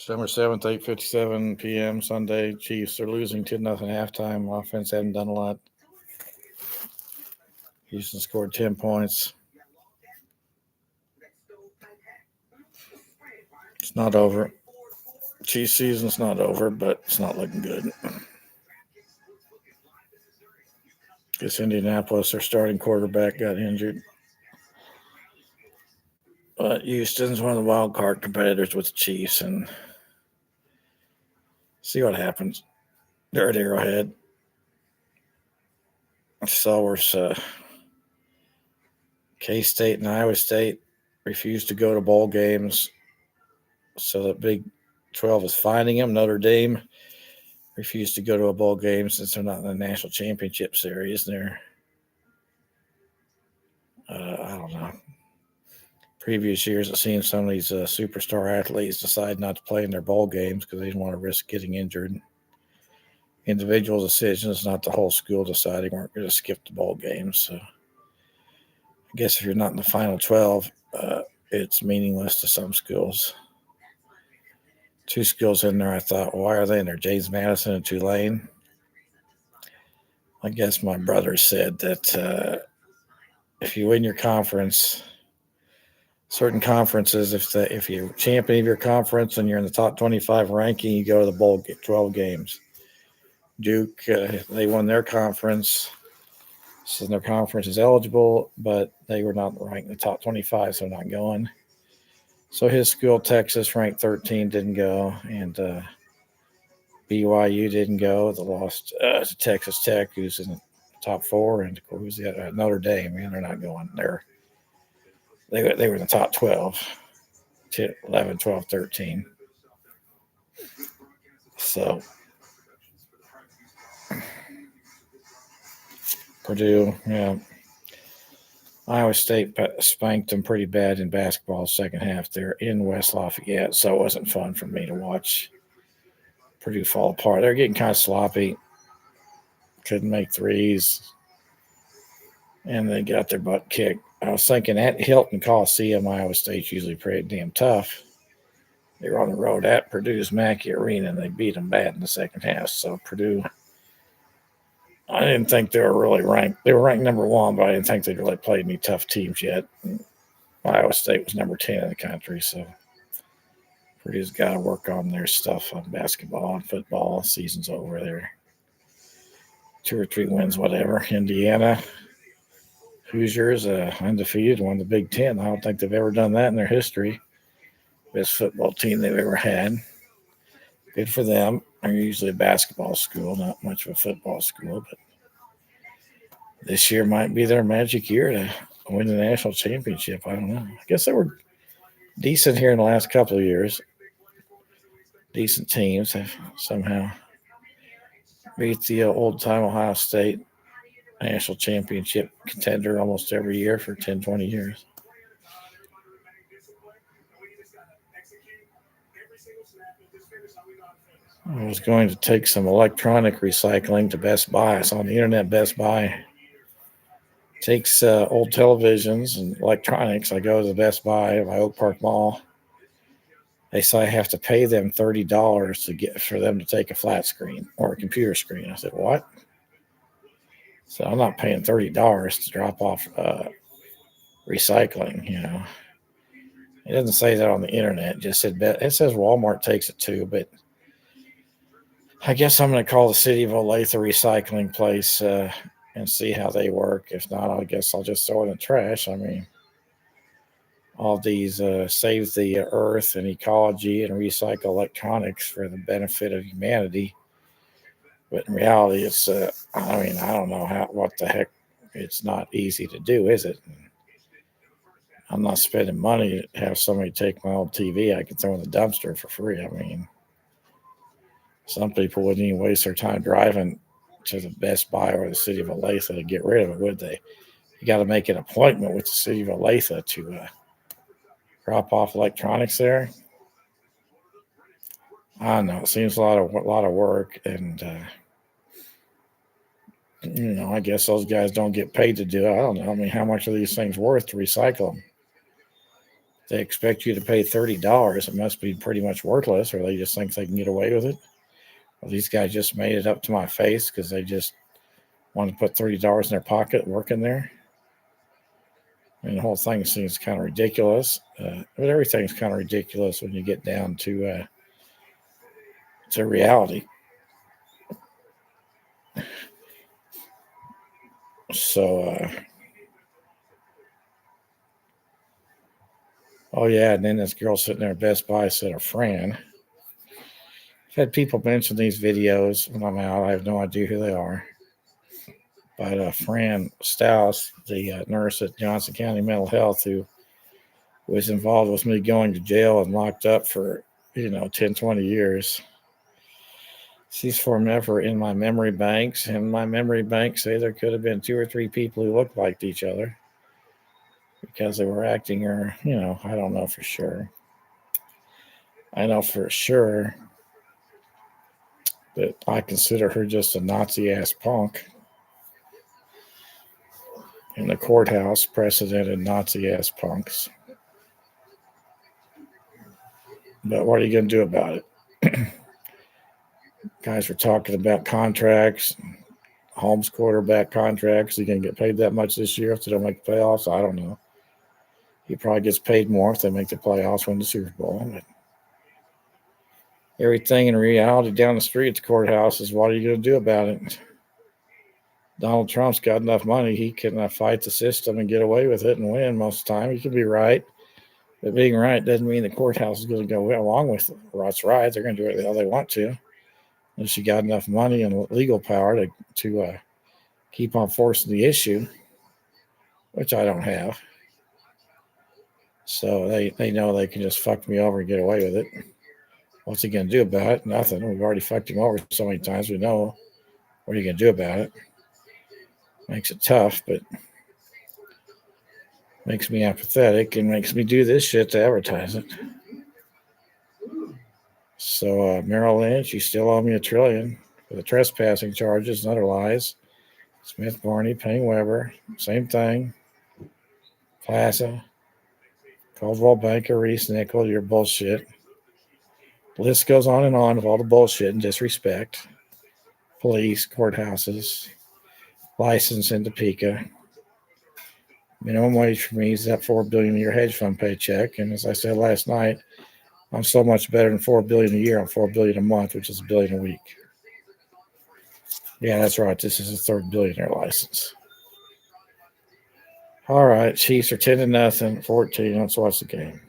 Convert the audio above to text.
December 7th, 8:57 p.m. Sunday. Chiefs are losing 2-0 halftime. Offense haven't done a lot. Houston scored 10 points. It's not over. Chiefs season's not over, but it's not looking good. Guess Indianapolis, their starting quarterback, got injured. But Houston's one of the wild card competitors with the Chiefs, and see what happens. They're at Arrowhead. Sellers, K-State and Iowa State refused to go to bowl games, so the Big 12 is finding them. Notre Dame refused to go to a bowl game since they're not in the national championship series. They're, I don't know. Previous years, I've seen some of these superstar athletes decide not to play in their bowl games because they didn't want to risk getting injured. Individual decisions, not the whole school deciding we're going to skip the bowl games. So I guess if you're not in the final 12, it's meaningless to some schools. Two schools in there, I thought, well, why are they in there? James Madison and Tulane. I guess my brother said that if you win your conference, certain conferences, if you're champion of your conference and you're in the top 25 ranking, you go to the bowl 12 games. Duke, they won their conference, so their conference is eligible, but they were not ranked in the top 25, so not going. So his school, Texas, ranked 13, didn't go, and BYU didn't go. They lost to Texas Tech, who's in the top 4, and who's the other? Notre Dame. Man, they're not going there. They were in the top 12, 11, 12, 13. So Purdue, yeah. Iowa State spanked them pretty bad in basketball second half. They're in West Lafayette, so it wasn't fun for me to watch Purdue fall apart. They're getting kind of sloppy. Couldn't make threes, and they got their butt kicked. I was thinking at Hilton Coliseum, Iowa State's usually pretty damn tough. They were on the road at Purdue's Mackey Arena, and they beat them bad in the second half. So Purdue, I didn't think they were really ranked. They were ranked number 1, but I didn't think they'd really played any tough teams yet. Iowa State was number 10 in the country, so Purdue's got to work on their stuff on basketball and football. Season's over there. 2 or 3 wins, whatever. Indiana, Hoosiers, undefeated, won the Big Ten. I don't think they've ever done that in their history. Best football team they've ever had. Good for them. They're usually a basketball school, not much of a football school, but this year might be their magic year to win the national championship. I don't know. I guess they were decent here in the last couple of years. Decent teams have somehow beat the old-time Ohio State national championship contender almost every year for 10, 20 years. I was going to take some electronic recycling to Best Buy. I saw on the internet Best Buy takes old televisions and electronics. I go to the Best Buy by Oak Park Mall. They say I have to pay them $30 for them to take a flat screen or a computer screen. I said, what? So I'm not paying $30 to drop off recycling, you know. It doesn't say that on the internet. It says Walmart takes it too, but I guess I'm going to call the city of Olathe recycling place and see how they work. If not, I guess I'll just throw it in the trash. I mean, all these save the earth and ecology and recycle electronics for the benefit of humanity. But in reality, it's, I don't know what the heck, it's not easy to do, is it? I'm not spending money to have somebody take my old TV I can throw in the dumpster for free. I mean, some people wouldn't even waste their time driving to the Best Buy or the city of Olathe to get rid of it, would they? You got to make an appointment with the city of Olathe to drop off electronics there. I don't know. It seems a lot of work, and I guess those guys don't get paid to do it. I don't know. I mean, how much are these things worth to recycle them? They expect you to pay $30. It must be pretty much worthless, or they just think they can get away with it. Well, these guys just made it up to my face because they just want to put $30 in their pocket working there. And the whole thing seems kind of ridiculous. But everything's kind of ridiculous when you get down to reality. So, oh yeah, and then this girl sitting there at Best Buy said her friend. I've had people mention these videos when I'm out. I have no idea who they are. But Fran Stouse, the nurse at Johnson County Mental Health, who was involved with me going to jail and locked up for 10, 20 years. She's forever in my memory banks, and my memory banks say there could have been 2 or 3 people who looked like each other because they were acting, or I don't know for sure. I know for sure that I consider her just a Nazi-ass punk in the courthouse, precedented Nazi-ass punks. But what are you going to do about it? Guys were talking about contracts, Holmes quarterback contracts. Are you going to get paid that much this year if they don't make the playoffs? I don't know. He probably gets paid more if they make the playoffs, win the Super Bowl. But everything in reality down the street at the courthouse is, what are you going to do about it? Donald Trump's got enough money. He can fight the system and get away with it and win most of the time. He could be right. But being right doesn't mean the courthouse is going to go along with what's right. They're going to do it the hell they want to. Unless you got enough money and legal power to keep on forcing the issue, which I don't have. So they know they can just fuck me over and get away with it. What's he going to do about it? Nothing. We've already fucked him over so many times. We know. What are you going to do about it? Makes it tough, but makes me apathetic and makes me do this shit to advertise it. So Merrill Lynch, you still owe me $1 trillion for the trespassing charges and other lies. Smith Barney, Penny Weber, same thing. Plaza, Coldwell Banker, Reese Nickel, your bullshit. The list goes on and on of all the bullshit and disrespect. Police, courthouses, license in Topeka. Minimum wage for me is that $4 billion a year hedge fund paycheck. And as I said last night, I'm so much better than $4 billion a year on $4 billion a month, which is $1 billion a week. Yeah, that's right. This is a third billionaire license. All right, Chiefs are 10-0, 14. Let's watch the game.